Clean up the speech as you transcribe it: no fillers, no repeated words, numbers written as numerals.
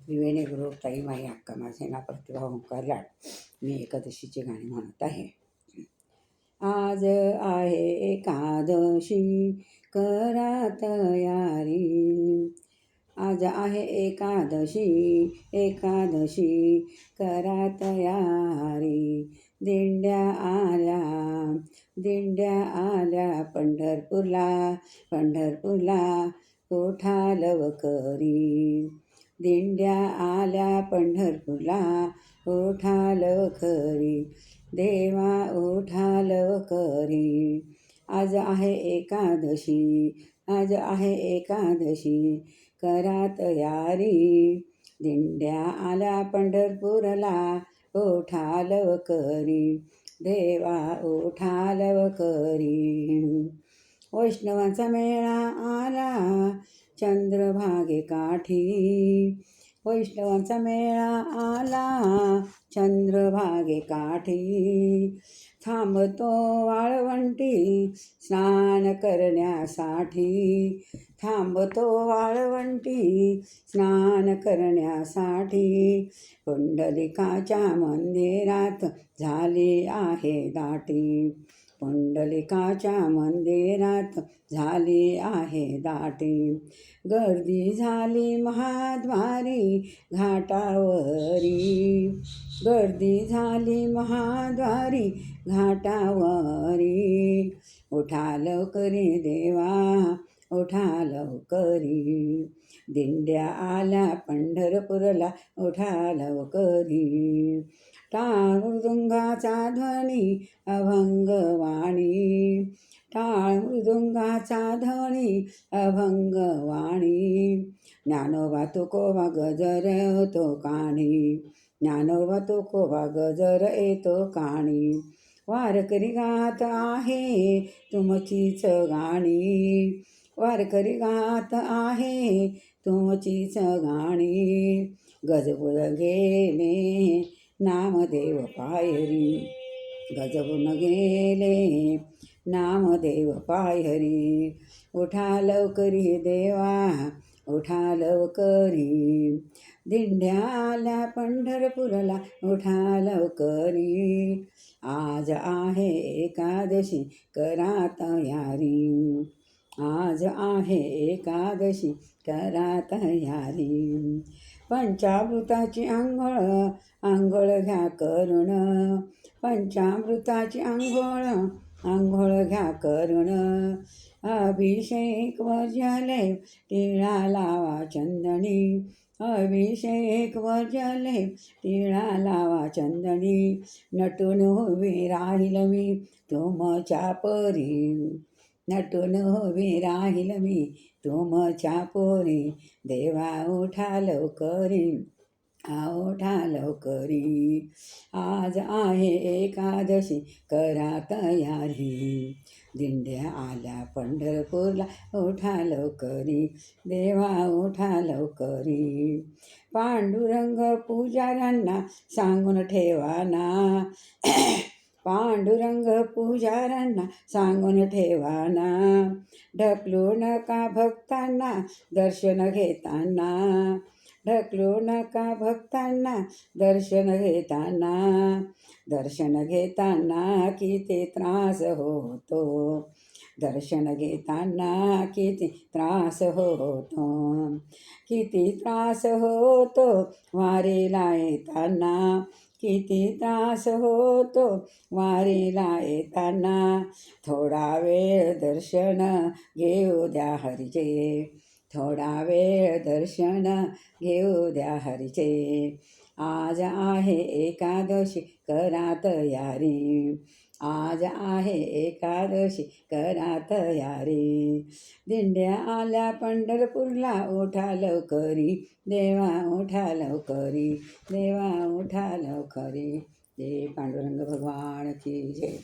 विवेने गुरु ताई माई अक्का माझे नाव प्रतिभा ओंकार लाड. मी एकादशीची गाणी म्हणत आहे. आज आहे एकादशी करा तयारी. आज आहे एकादशी एकादशी करा तयारी. दिंड्या आल्या पंढरपूरला पंढरपूरला ओठा लवकरी. दिंड्या आल्या पंढरपूरला ओठा लवकरी. देवा ओठा लवकरी. आज आहे एकादशी आज आहे एकादशी करा तयारी. दिंड्या आल्या पंढरपूरला ओठा लवकरी. देवा ओठा लवकरी. वैष्णवांचा मेळा आला चंद्रभागे काठी. वैष्णवांचा मेळा आला चंद्रभागे काठी. थांबतो वाळवंटी स्नान करण्यासाठी. थांबतो वाळवंटी स्नान करण्यासाठी. पुंडलिकाच्या मंदिरात झाली आहे दाटी. पुंडलिकाच्या मंदिरात झाली आहे दाटी. गर्दी झाली महाद्वारी घाटावरी. गर्दी झाली महाद्वारी घाटावरी. उठा लवकरी देवा उठा लवकरी. दिंड्या आल्या पंढरपूरला उठा लवकरी. टाळ मृदुंगाचा ध्वनी अभंगवाणी. टाळ मृदुंगाचा ध्वनी अभंगवाणी. ज्ञानोबा तुकोबा गजर होतो काणी. ज्ञानोबा तुकोबा गजर येतो काणी. वारकरी गात आहे तुमचीच गाणी. वारकरी गात आहे तुमचीच गाणी. गजबुज गेले नामदेव पायरी. गजबून गेले नामदेव पायरी. उठा लवकरी देवा उठा लवकरी. दिंड्या आल्या पंढरपूरला उठा लवकरी. आज आहे एकादशी करा तयारी. आज आहे एकादशी करा तयारी. पंचामृताची आंघोळ घ्या करून. पंचामृताची आंघोळ घ्या करून. अभिषेक वर्जले टिळा लावा चंदनी. अभिषेक वर्जले टिळा लावा चंदनी. नटून उभी राहील मी तुमच्या परी. नटून उभी राहील मी तुमच्या पोरी. देवा उठा लवकरी उठा लवकरी. आज आहे एकादशी करा तयारी. दिंड्या आल्या पंढरपूरला उठा लवकरी. देवा उठा लवकरी. पांडुरंग पुजाऱ्यांना सांगून ठेवाना. पांडुरंग पुजाऱ्यांना सांगून ठेवाना. ढकलू नका भक्तांना दर्शन घेताना. ढकलू नका भक्तांना दर्शन घेताना. दर्शन घेताना किती त्रास होतो. दर्शन घेताना किती त्रास होतो. किती त्रास होतो वारीला येताना. किती त्रास होतो वारीला येताना. थोडा वेळ दर्शन घेऊ द्या हरीचे. थोडा वेळ दर्शन घेऊ द्या हरीचे. आज आहे एकादशी करा तयारी. आज आहे एकादशी करा तयारी. दिंड्या आल्या पंढरपूरला उठा लवकरी. देवा उठा लवकरी. देवा उठा लवकरी. जय पांडुरंग भगवान की जय.